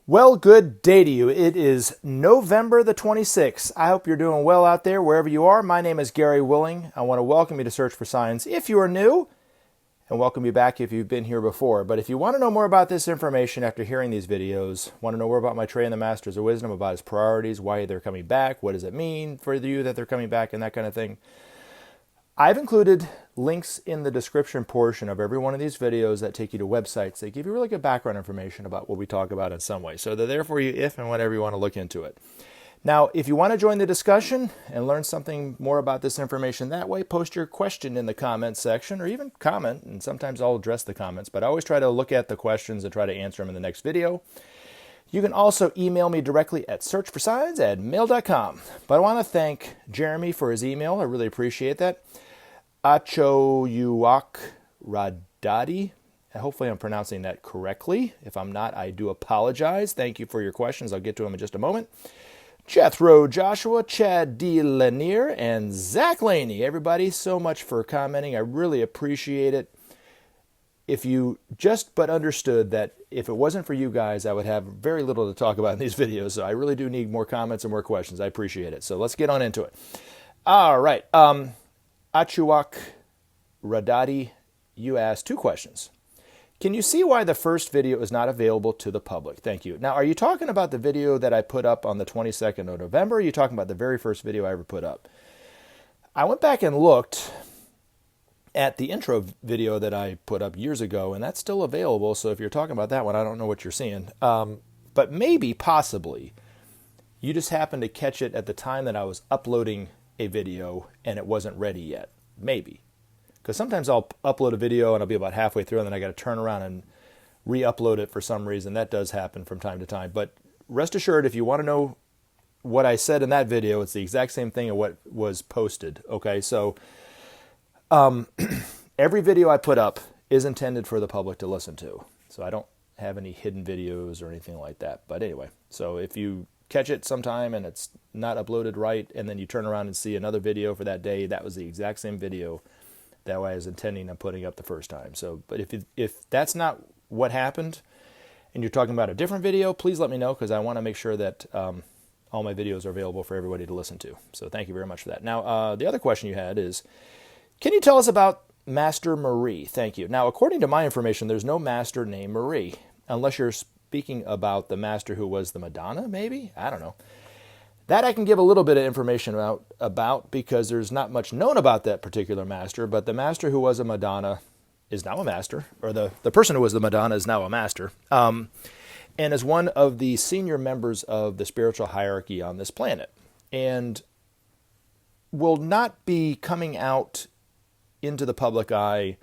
Well, good day to you. It is November the 26th. I hope you're doing well out there, wherever you are. My name is Gary Willing. I want to welcome you to Search for Science if you are new, and welcome you back if you've been here before. But if you want to know more about this information after hearing these videos, want to know more about Maitreya and the Masters of Wisdom, about his priorities, why they're coming back, what does it mean for you that they're coming back, and that kind of thing, I've included links in the description portion of every one of these videos that take you to websites that give you really good background information about what we talk about in some way. So they're there for you if and whenever you want to look into it. Now, if you want to join the discussion and learn something more about this information that way, post your question in the comments section or even comment, and sometimes I'll address the comments, but I always try to look at the questions and try to answer them in the next video. You can also email me directly at searchforscience@mail.com. But I want to thank Jeremy for his email. I really appreciate that. Achoyuak Radadi. Hopefully I'm pronouncing that correctly. If I'm not, I do apologize. Thank you for your questions. I'll get to them in just a moment. Jethro Joshua, Chad D. Lanier, and Zach Laney. Everybody, so much for commenting. I really appreciate it. If you just but understood that if it wasn't for you guys, I would have very little to talk about in these videos. So I really do need more comments and more questions. I appreciate it. So let's get on into it. All right. Achuak Radadi, you asked two questions. Can you see why the first video is not available to the public? Thank you. Now, are you talking about the video that I put up on the 22nd of November? Or are you talking about the very first video I ever put up? I went back and looked at the intro video that I put up years ago, and that's still available. So if you're talking about that one, I don't know what you're seeing. But maybe, possibly, you just happened to catch it at the time that I was uploading a video and it wasn't ready yet. Maybe. Because sometimes I'll upload a video and I'll be about halfway through and then I got to turn around and re-upload it for some reason. That does happen from time to time. But rest assured, if you want to know what I said in that video, it's the exact same thing as what was posted. Okay, so every video I put up is intended for the public to listen to. So I don't have any hidden videos or anything like that. But anyway, so if you catch it sometime and it's not uploaded right, and then you turn around and see another video for that day, that was the exact same video that I was intending on putting up the first time. So, but if that's not what happened, and you're talking about a different video, please let me know, because I want to make sure that all my videos are available for everybody to listen to. So thank you very much for that. Now, the other question you had is, can you tell us about Master Marie? Thank you. Now, according to my information, there's no master named Marie, unless you're speaking about the master who was the Madonna, maybe? I don't know. That I can give a little bit of information about because there's not much known about that particular master, but the master who was a Madonna is now a master, or the person who was the Madonna is now a master, and is one of the senior members of the spiritual hierarchy on this planet, and will not be coming out into the public eye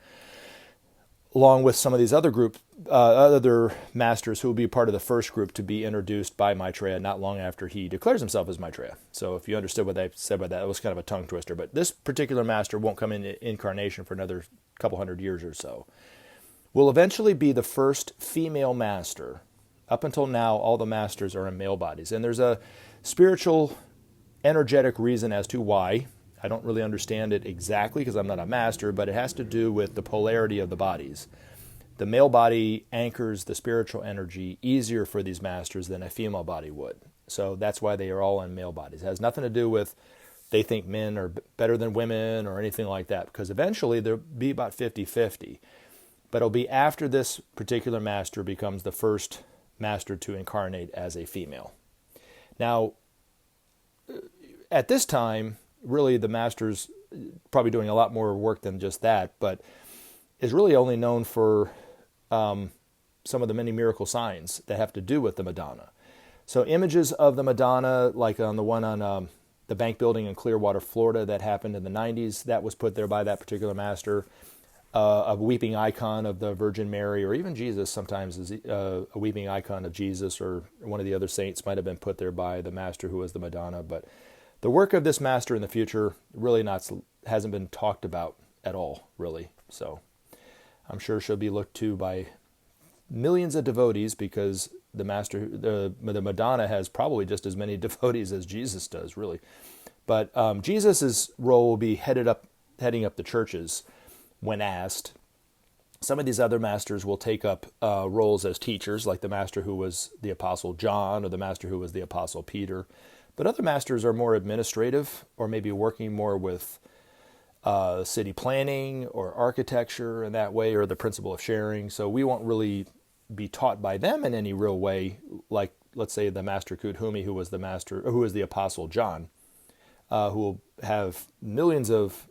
along with some of these other masters who will be part of the first group to be introduced by Maitreya not long after he declares himself as Maitreya. So if you understood what I said by that, it was kind of a tongue twister. But this particular master won't come in incarnation for another couple hundred years or so. Will eventually be the first female master. Up until now, all the masters are in male bodies. And there's a spiritual, energetic reason as to why. I don't really understand it exactly because I'm not a master, but it has to do with the polarity of the bodies. The male body anchors the spiritual energy easier for these masters than a female body would. So that's why they are all in male bodies. It has nothing to do with they think men are better than women or anything like that, because eventually there'll be about 50-50. But it'll be after this particular master becomes the first master to incarnate as a female. Now, at this time, really the master's probably doing a lot more work than just that, but is really only known for some of the many miracle signs that have to do with the Madonna. So images of the Madonna, like on the one on the bank building in Clearwater, Florida, that happened in the 90s, that was put there by that particular master. A weeping icon of the Virgin Mary, or even Jesus sometimes is a weeping icon of Jesus, or one of the other saints might have been put there by the master who was the Madonna. But the work of this master in the future really hasn't been talked about at all, really. So I'm sure she'll be looked to by millions of devotees, because the Madonna has probably just as many devotees as Jesus does, really. But Jesus' role will be heading up the churches when asked, Some of these other masters will take up roles as teachers, like the master who was the Apostle John or the master who was the Apostle Peter. But other masters are more administrative, or maybe working more with city planning or architecture in that way, or the principle of sharing. So we won't really be taught by them in any real way, like, let's say, the Master Kudhumi, who was the master, who was the Apostle John, who will have millions of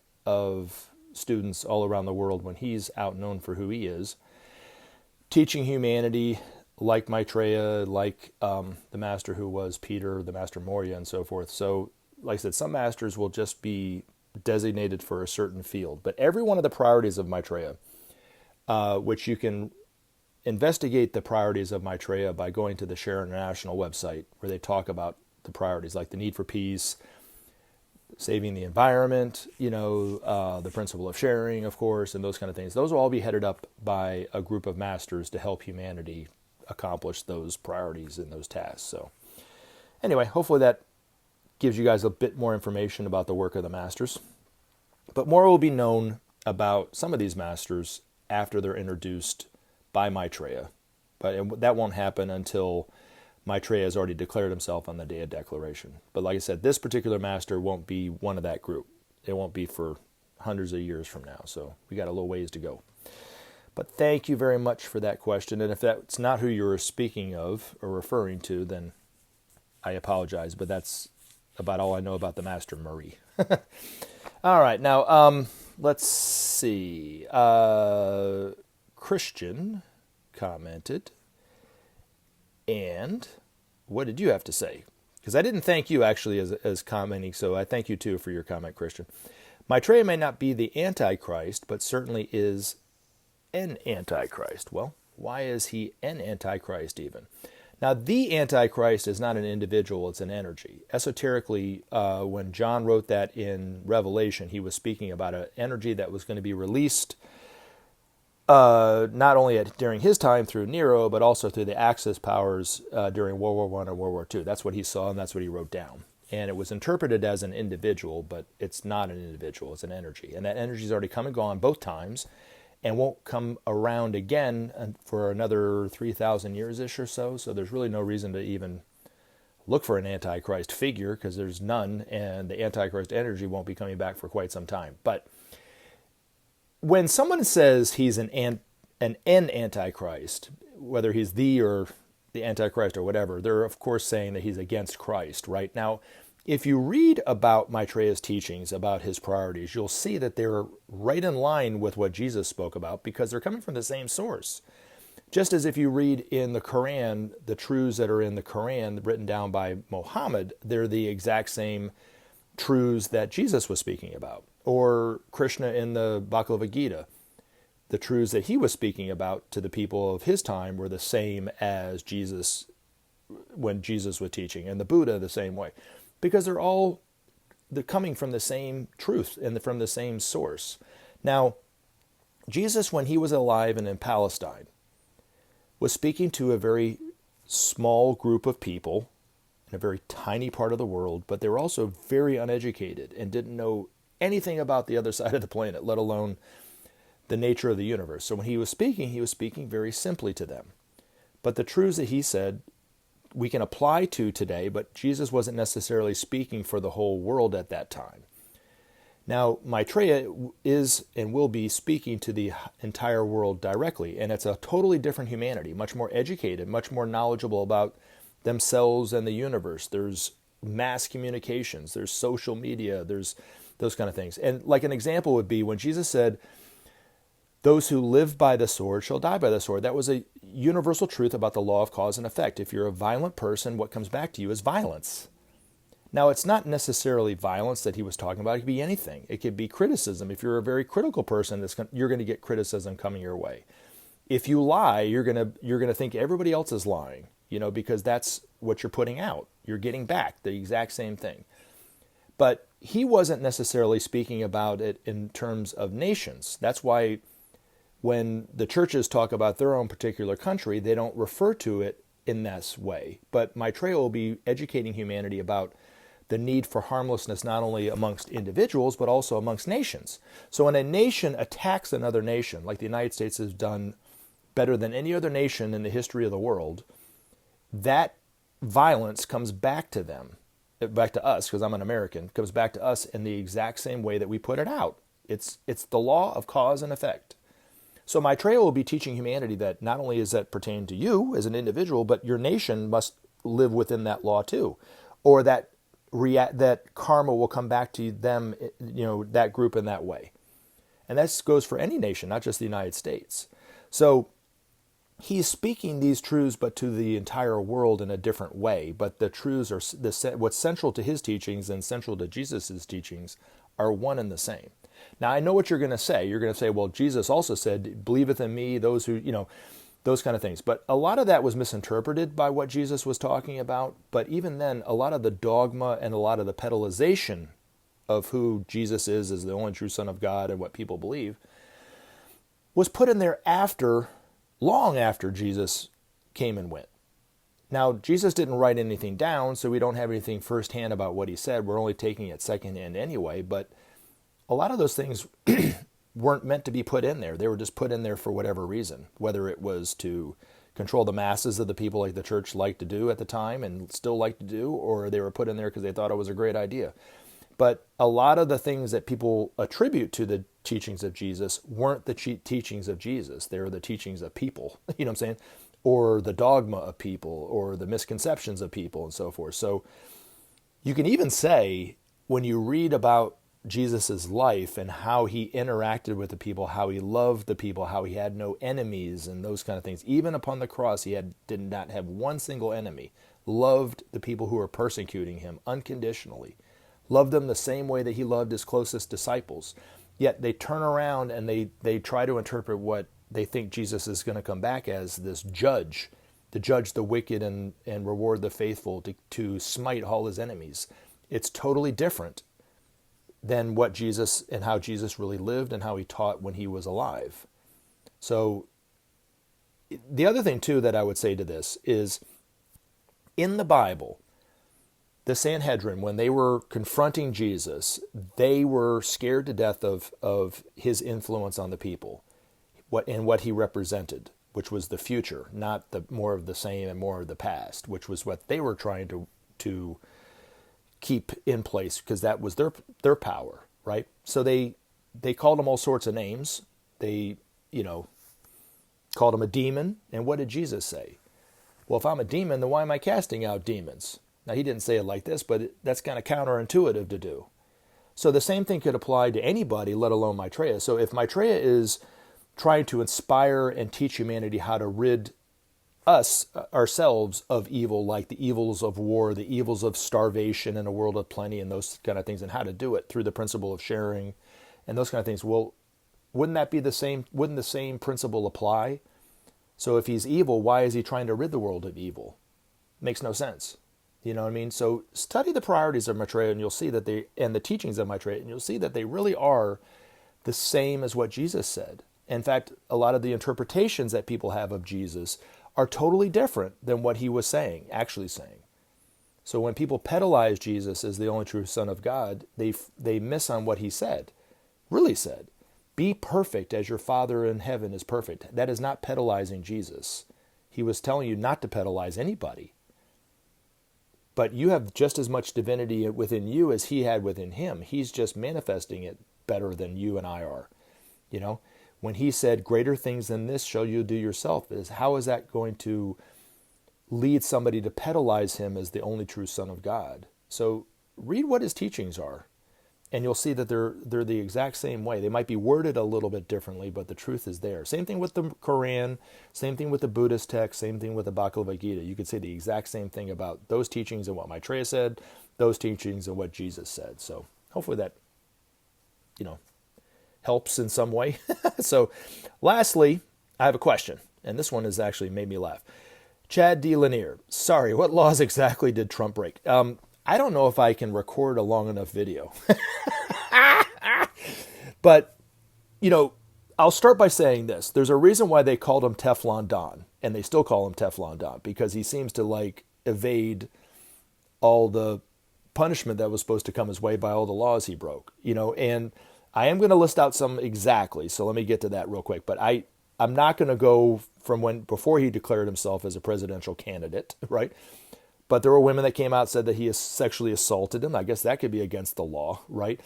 students all around the world when he's out known for who he is, teaching humanity, like Maitreya, like the master who was Peter, the Master Morya, and so forth. So, like I said, some masters will just be designated for a certain field. But every one of the priorities of Maitreya, which you can investigate the priorities of Maitreya by going to the Share International website, where they talk about the priorities, like the need for peace, saving the environment, the principle of sharing, of course, and those kind of things. Those will all be headed up by a group of masters to help humanity accomplish those priorities and those tasks. So anyway, hopefully that gives you guys a bit more information about the work of the masters. But more will be known about some of these masters after they're introduced by Maitreya. But that won't happen until Maitreya has already declared himself on the day of declaration. But like I said, this particular master won't be one of that group. It won't be for hundreds of years from now. So we got a little ways to go. But thank you very much for that question. And if that's not who you were speaking of or referring to, then I apologize. But that's about all I know about the Master Murray. All right. Now, let's see. Christian commented. And what did you have to say? Because I didn't thank you actually as commenting, so I thank you too for your comment, Christian. Maitreya may not be the Antichrist, but certainly is an Antichrist. Well, why is he an Antichrist even? Now, the Antichrist is not an individual, it's an energy. Esoterically, when John wrote that in Revelation, he was speaking about an energy that was going to be released not only during his time through Nero, but also through the Axis powers during World War I and World War II. That's what he saw, and that's what he wrote down. And it was interpreted as an individual, but it's not an individual, it's an energy. And that energy's already come and gone both times, and won't come around again for another 3,000 years-ish or so. So there's really no reason to even look for an Antichrist figure, because there's none, and the Antichrist energy won't be coming back for quite some time. But when someone says he's an Antichrist, whether he's the or the Antichrist or whatever, they're of course saying that he's against Christ, right? Now, if you read about Maitreya's teachings, about his priorities, you'll see that they're right in line with what Jesus spoke about, because they're coming from the same source. Just as if you read in the Quran, the truths that are in the Quran written down by Muhammad, they're the exact same truths that Jesus was speaking about. Or Krishna in the Bhagavad Gita, the truths that he was speaking about to the people of his time were the same as Jesus when Jesus was teaching, and the Buddha the same way. Because they're coming from the same truth and from the same source. Now, Jesus, when he was alive and in Palestine, was speaking to a very small group of people in a very tiny part of the world, but they were also very uneducated and didn't know anything about the other side of the planet, let alone the nature of the universe. So when he was speaking very simply to them. But the truths that he said we can apply to today, but Jesus wasn't necessarily speaking for the whole world at that time. Now, Maitreya is and will be speaking to the entire world directly, and it's a totally different humanity, much more educated, much more knowledgeable about themselves and the universe. There's mass communications, there's social media, there's those kind of things. And like an example would be when Jesus said, "Those who live by the sword shall die by the sword." That was a universal truth about the law of cause and effect. If you're a violent person, what comes back to you is violence. Now, it's not necessarily violence that he was talking about. It could be anything. It could be criticism. If you're a very critical person, you're going to get criticism coming your way. If you lie, you're going to think everybody else is lying, because that's what you're putting out. You're getting back the exact same thing. But he wasn't necessarily speaking about it in terms of nations. That's why when the churches talk about their own particular country, they don't refer to it in this way. But Maitreya will be educating humanity about the need for harmlessness not only amongst individuals, but also amongst nations. So when a nation attacks another nation, like the United States has done better than any other nation in the history of the world, that violence comes back to them, back to us, because I'm an American, comes back to us in the exact same way that we put it out. It's the law of cause and effect. So Maitreya will be teaching humanity that not only is that pertain to you as an individual, but your nation must live within that law too, or that karma will come back to them, that group in that way. And that goes for any nation, not just the United States. So he's speaking these truths, but to the entire world in a different way. But the truths are what's central to his teachings and central to Jesus's teachings are one and the same. Now, I know what you're going to say. You're going to say, well, Jesus also said, believeth in me, those who, those kind of things. But a lot of that was misinterpreted by what Jesus was talking about. But even then, a lot of the dogma and a lot of the pedalization of who Jesus is as the only true Son of God and what people believe was put in there long after Jesus came and went. Now, Jesus didn't write anything down, so we don't have anything firsthand about what he said. We're only taking it secondhand anyway, but a lot of those things weren't meant to be put in there. They were just put in there for whatever reason, whether it was to control the masses of the people like the church liked to do at the time and still like to do, or they were put in there because they thought it was a great idea. But a lot of the things that people attribute to the teachings of Jesus weren't the teachings of Jesus. They were the teachings of people, you know what I'm saying? Or the dogma of people, or the misconceptions of people and so forth. So you can even say, when you read about Jesus's life and how he interacted with the people, how he loved the people, how he had no enemies and those kind of things. Even upon the cross, he did not have one single enemy. Loved the people who were persecuting him unconditionally. Loved them the same way that he loved his closest disciples. Yet they turn around and they try to interpret what they think Jesus is going to come back as, this judge, to judge the wicked and reward the faithful, to smite all his enemies. It's totally different than what Jesus and how Jesus really lived and how he taught when he was alive. So the other thing too that I would say to this is, in the Bible, the Sanhedrin, when they were confronting Jesus, they were scared to death of his influence on the people, what he represented, which was the future, not the more of the same and more of the past, which was what they were trying to keep in place, because that was their power, right? So they called him all sorts of names. They, called him a demon. And what did Jesus say? Well, if I'm a demon, then why am I casting out demons? Now, he didn't say it like this, but that's kind of counterintuitive to do. So the same thing could apply to anybody, let alone Maitreya. So if Maitreya is trying to inspire and teach humanity how to rid ourselves of evil, like the evils of war, the evils of starvation in a world of plenty and those kind of things, and how to do it through the principle of sharing and those kind of things. Well, wouldn't the same principle apply? So if he's evil, why is he trying to rid the world of evil? Makes no sense. You know what I mean? So study the priorities of Maitreya and you'll see that and the teachings of Maitreya, and you'll see that they really are the same as what Jesus said. In fact, a lot of the interpretations that people have of Jesus are totally different than what he was actually saying. So when people pedalize Jesus as the only true Son of God, they miss on what he really said. Be perfect as your Father in heaven is perfect. That is not pedalizing Jesus. He was telling you not to pedalize anybody. But you have just as much divinity within you as he had within him. He's just manifesting it better than you and I are. When he said, greater things than this shall you do yourself, how is that going to lead somebody to pedalize him as the only true Son of God? So read what his teachings are, and you'll see that they're the exact same way. They might be worded a little bit differently, but the truth is there. Same thing with the Quran, same thing with the Buddhist text, same thing with the Bhagavad Gita. You could say the exact same thing about those teachings and what Maitreya said, those teachings and what Jesus said. So hopefully that, helps in some way. So lastly, I have a question, and this one has actually made me laugh. Chad D. Lanier, sorry, what laws exactly did Trump break? I don't know if I can record a long enough video. But, I'll start by saying this. There's a reason why they called him Teflon Don, and they still call him Teflon Don, because he seems to evade all the punishment that was supposed to come his way by all the laws he broke, and I am going to list out some exactly. So let me get to that real quick. But I'm not going to go from before he declared himself as a presidential candidate, right? But there were women that came out and said that he has sexually assaulted them. I guess that could be against the law, right?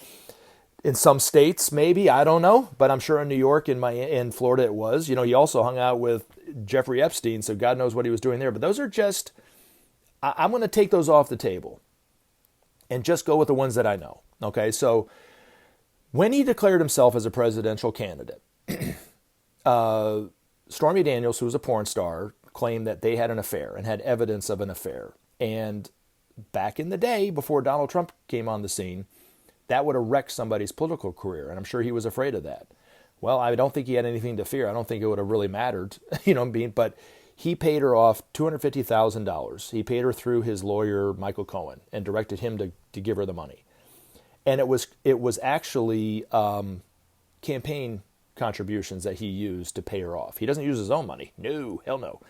In some states, maybe, I don't know. But I'm sure in New York and in Florida it was. He also hung out with Jeffrey Epstein, so God knows what he was doing there. But those are just, I'm going to take those off the table and just go with the ones that I know. Okay, so when he declared himself as a presidential candidate, Stormy Daniels, who was a porn star, claimed that they had an affair and had evidence of an affair. And back in the day, before Donald Trump came on the scene, that would have wrecked somebody's political career. And I'm sure he was afraid of that. Well, I don't think he had anything to fear. I don't think it would have really mattered, but he paid her off $250,000. He paid her through his lawyer, Michael Cohen, and directed him to give her the money. And it was actually campaign contributions that he used to pay her off. He doesn't use his own money. No, hell no.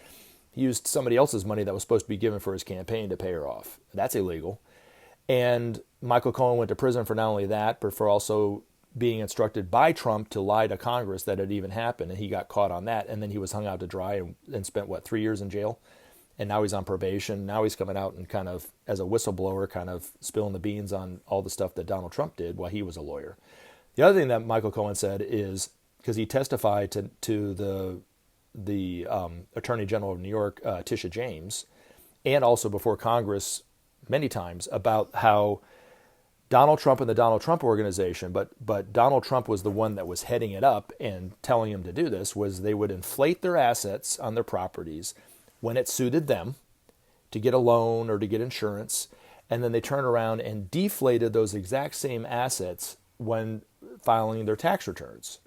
He used somebody else's money that was supposed to be given for his campaign to pay her off. That's illegal. And Michael Cohen went to prison for not only that, but for also being instructed by Trump to lie to Congress that it even happened. And he got caught on that. And then he was hung out to dry and spent, 3 years in jail? And now he's on probation. Now he's coming out and kind of, as a whistleblower, kind of spilling the beans on all the stuff that Donald Trump did while he was a lawyer. The other thing that Michael Cohen said is, because he testified to the Attorney General of New York, Tisha James, and also before Congress many times, about how Donald Trump and the Donald Trump organization, but Donald Trump was the one that was heading it up and telling him to do this, was they would inflate their assets on their properties when it suited them to get a loan or to get insurance, and then they turn around and deflated those exact same assets when filing their tax returns.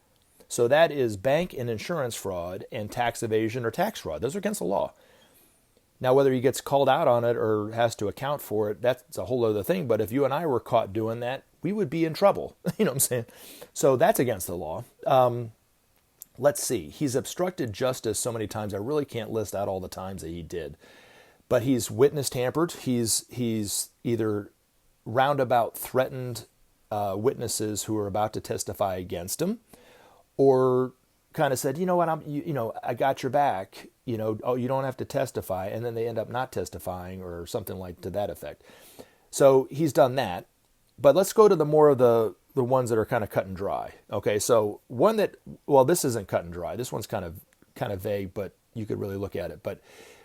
So that is bank and insurance fraud and tax evasion or tax fraud. Those are against the law. Now, whether he gets called out on it or has to account for it, that's a whole other thing. But if you and I were caught doing that, we would be in trouble. You know what I'm saying? So that's against the law. Let's see. He's obstructed justice so many times. I really can't list out all the times that he did. But he's witness tampered. He's either roundabout threatened witnesses who are about to testify against him, or kind of said, you know what, I got your back, you don't have to testify, and then they end up not testifying or something like to that effect. So he's done that. But let's go to the more of the ones that are kind of cut and dry. Okay, so one that, this isn't cut and dry. This one's kind of vague, but you could really look at it. But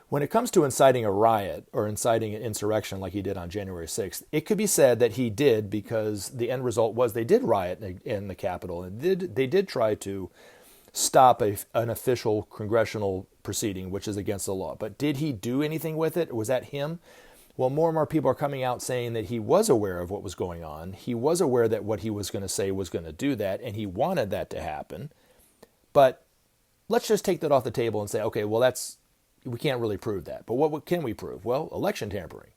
when it comes to inciting a riot or inciting an insurrection like he did on January 6th, it could be said that he did, because the end result was they did riot in the Capitol, and they did try to stop an official congressional proceeding, which is against the law. But did he do anything with it? Was that him? Well, more and more people are coming out saying that he was aware of what was going on. He was aware that what he was going to say was going to do that, and he wanted that to happen. But let's just take that off the table and say, okay, well, we can't really prove that. But what can we prove? Well, election tampering.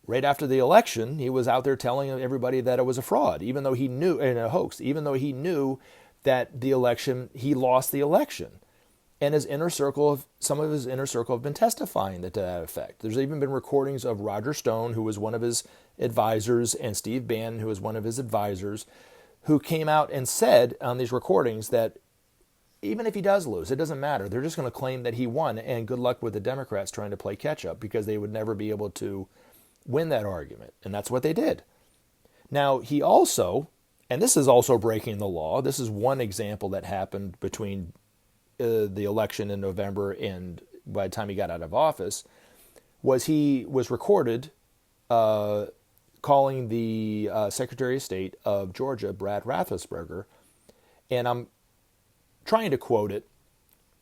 Right after the election, he was out there telling everybody that it was a fraud, even though he knew, and a hoax, even though he knew that he lost the election. And some of his inner circle have been testifying to that effect. There's even been recordings of Roger Stone, who was one of his advisors, and Steve Bannon, who was one of his advisors, who came out and said on these recordings that even if he does lose, it doesn't matter. They're just going to claim that he won, and good luck with the Democrats trying to play catch up, because they would never be able to win that argument. And that's what they did. Now, he also, and this is also breaking the law, this is one example that happened between the election in November and by the time he got out of office, he was recorded calling the Secretary of State of Georgia, Brad Raffensperger, and I'm trying to quote it.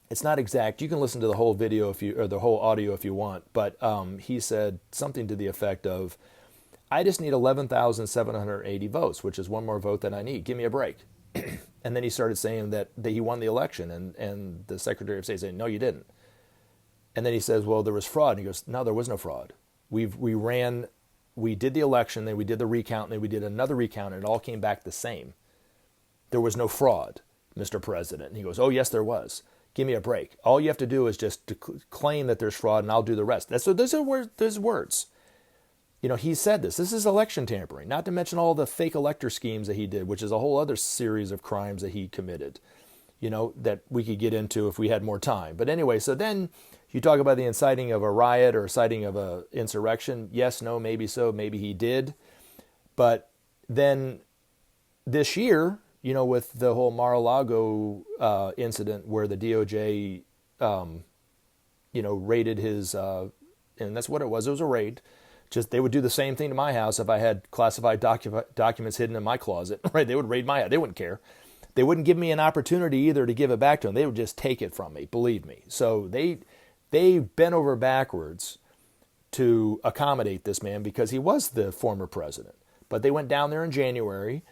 It's not exact. You can listen to the whole video or the whole audio if you want, but he said something to the effect of, I just need 11,780 votes, which is one more vote than I need. Give me a break. And then he started saying that he won the election, and the Secretary of State said, no, you didn't. And then he says, well, there was fraud. And he goes, no, there was no fraud. We did the election, then we did the recount, and then we did another recount, and it all came back the same. There was no fraud, Mr. President. And he goes, oh, yes, there was. Give me a break. All you have to do is just claim that there's fraud, and I'll do the rest. Those are words. he said this. This is election tampering, not to mention all the fake elector schemes that he did, which is a whole other series of crimes that he committed, that we could get into if we had more time. But anyway, so then you talk about the inciting of a riot or inciting of a insurrection. Yes, no, maybe so, maybe he did. But then this year, with the whole Mar-a-Lago incident where the DOJ, raided his, and that's what it was. It was a raid. Just they would do the same thing to my house if I had classified documents hidden in my closet. Right? They would raid my house. They wouldn't care. They wouldn't give me an opportunity either to give it back to them. They would just take it from me. Believe me. So they bent over backwards to accommodate this man because he was the former president. But they went down there in January.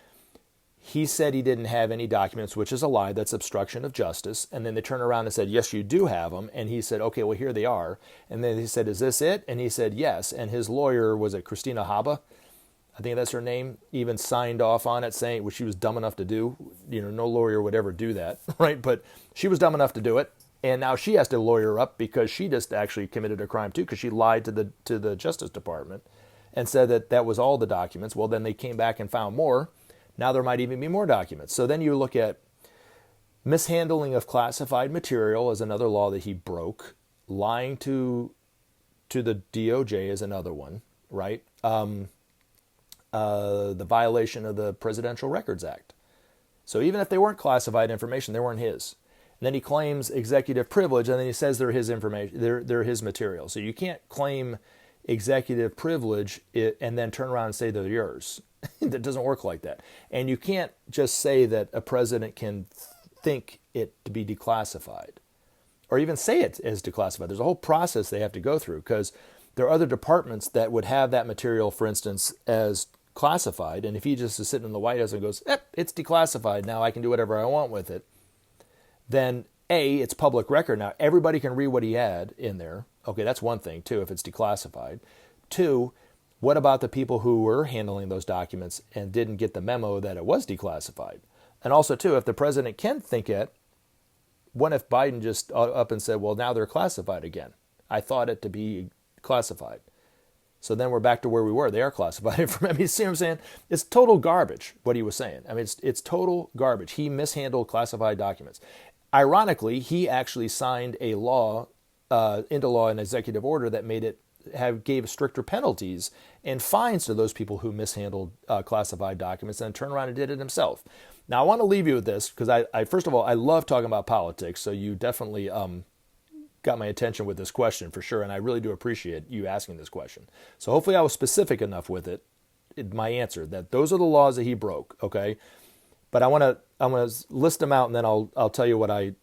He said he didn't have any documents, which is a lie. That's obstruction of justice. And then they turned around and said, yes, you do have them. And he said, okay, well, here they are. And then he said, is this it? And he said, yes. And his lawyer, was it Christina Haba? I think that's her name, even signed off on it, saying, which she was dumb enough to do. No lawyer would ever do that, right? But she was dumb enough to do it. And now she has to lawyer up because she just actually committed a crime too, because she lied to the Justice Department and said that was all the documents. Well, then they came back and found more. Now there might even be more documents. So then you look at mishandling of classified material as another law that he broke. Lying to the DOJ is another one, right? The violation of the Presidential Records Act. So even if they weren't classified information, they weren't his. And then he claims executive privilege, and then he says they're his information, they're his material. So you can't claim executive privilege and then turn around and say they're yours. That doesn't work like that. And you can't just say that a president can think it to be declassified or even say it as declassified. There's a whole process they have to go through because there are other departments that would have that material, for instance, as classified. And if he just is sitting in the White House and goes, it's declassified, now I can do whatever I want with it, then A, it's public record. Now everybody can read what he had in there. Okay, that's one thing, too, if it's declassified. Two, what about the people who were handling those documents and didn't get the memo that it was declassified? And also, too, if the president can think it, what if Biden just up and said, well, now they're classified again? I thought it to be classified. So then we're back to where we were. They are classified information. I mean, see what I'm saying? It's total garbage, what he was saying. I mean, it's total garbage. He mishandled classified documents. Ironically, he actually signed a law, into law, an executive order that made it gave stricter penalties and fines to those people who mishandled classified documents and turned around and did it himself. Now, I want to leave you with this because I first of all, I love talking about politics. So you definitely got my attention with this question for sure. And I really do appreciate you asking this question. So hopefully I was specific enough with it, my answer, that those are the laws that he broke. Okay. But I want to list them out and then I'll tell you what I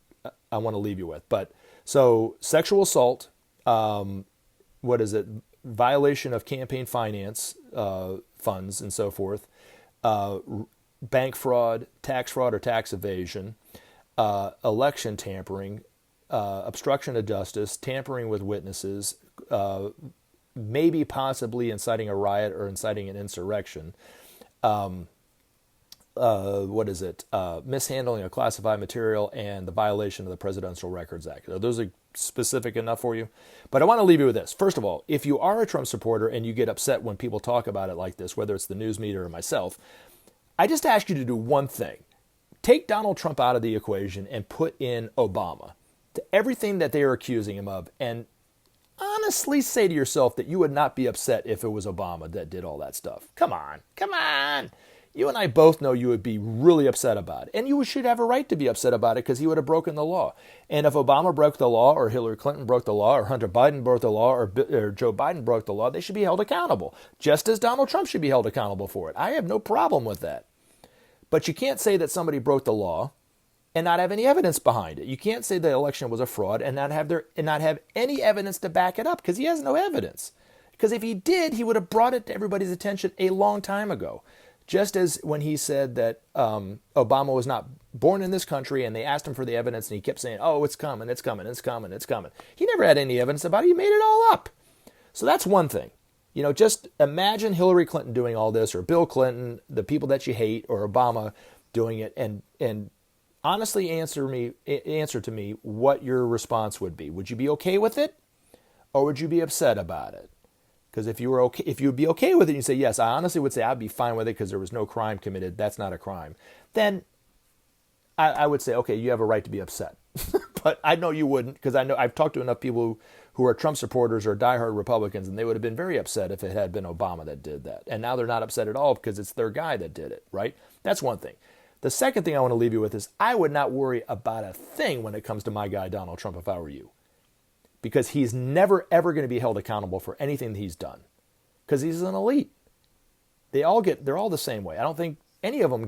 want to leave you with. But so sexual assault, what is it? Violation of campaign finance funds and so forth, bank fraud, or tax evasion, election tampering, obstruction of justice, tampering with witnesses, maybe possibly inciting a riot or inciting an insurrection. Mishandling of classified material and the violation of the Presidential Records Act. Those are specific enough for you. But I want to leave you with this. First of all, if you are a Trump supporter and you get upset when people talk about it like this, whether it's the news media or myself, I just ask you to do one thing. Take Donald Trump out of the equation and put in Obama to everything that they are accusing him of, and honestly say to yourself that you would not be upset if it was Obama that did all that stuff. Come on. You and I both know you would be really upset about it. And you should have a right to be upset about it because he would have broken the law. And if Obama broke the law or Hillary Clinton broke the law or Hunter Biden broke the law or Joe Biden broke the law, they should be held accountable, just as Donald Trump should be held accountable for it. I have no problem with that. But you can't say that somebody broke the law and not have any evidence behind it. You can't say the election was a fraud and not have any evidence to back it up because he has no evidence. Because if he did, he would have brought it to everybody's attention a long time ago. Just as when he said that Obama was not born in this country and they asked him for the evidence and he kept saying, oh, it's coming. He never had any evidence about it. He made it all up. So that's one thing. Just imagine Hillary Clinton doing all this or Bill Clinton, the people that you hate, or Obama doing it, and honestly answer to me what your response would be. Would you be okay with it or would you be upset about it? Because if you were okay, if you would be okay with it, you say, yes, I honestly would say I'd be fine with it because there was no crime committed. That's not a crime. Then I would say, okay, you have a right to be upset. But I know you wouldn't, because I know I've talked to enough people who are Trump supporters or diehard Republicans, and they would have been very upset if it had been Obama that did that. And now they're not upset at all because it's their guy that did it, right? That's one thing. The second thing I want to leave you with is I would not worry about a thing when it comes to my guy, Donald Trump, if I were you. Because he's never, ever going to be held accountable for anything that he's done. Because he's an elite. They're all the same way. I don't think any of them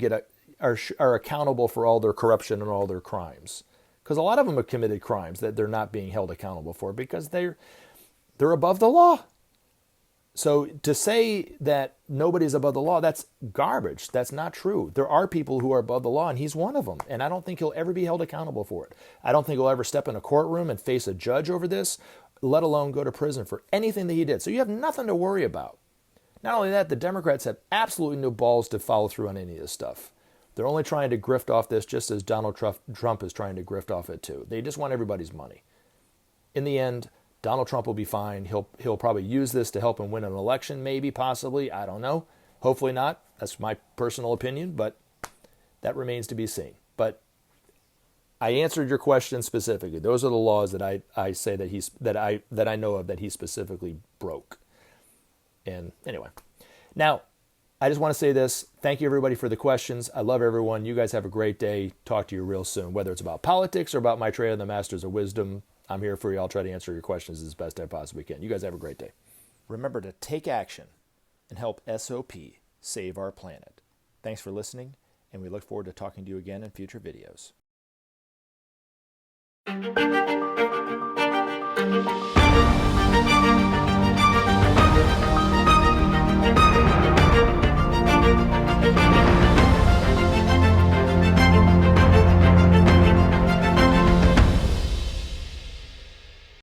are accountable for all their corruption and all their crimes. Because a lot of them have committed crimes that they're not being held accountable for because they're above the law. So to say that nobody's above the law, that's garbage. That's not true. There are people who are above the law, and he's one of them. And I don't think he'll ever be held accountable for it. I don't think he'll ever step in a courtroom and face a judge over this, let alone go to prison for anything that he did. So you have nothing to worry about. Not only that, the Democrats have absolutely no balls to follow through on any of this stuff. They're only trying to grift off this just as Donald Trump is trying to grift off it too. They just want everybody's money. In the end, Donald Trump will be fine. He'll probably use this to help him win an election, maybe, possibly. I don't know. Hopefully not. That's my personal opinion, but that remains to be seen. But I answered your question specifically. Those are the laws that I say that I know of that he specifically broke. And anyway, now I just want to say this. Thank you, everybody, for the questions. I love everyone. You guys have a great day. Talk to you real soon. Whether it's about politics or about Maitreya and the Masters of Wisdom, I'm here for you. I'll try to answer your questions as best I possibly can. You guys have a great day. Remember to take action and help SOP save our planet. Thanks for listening, and we look forward to talking to you again in future videos.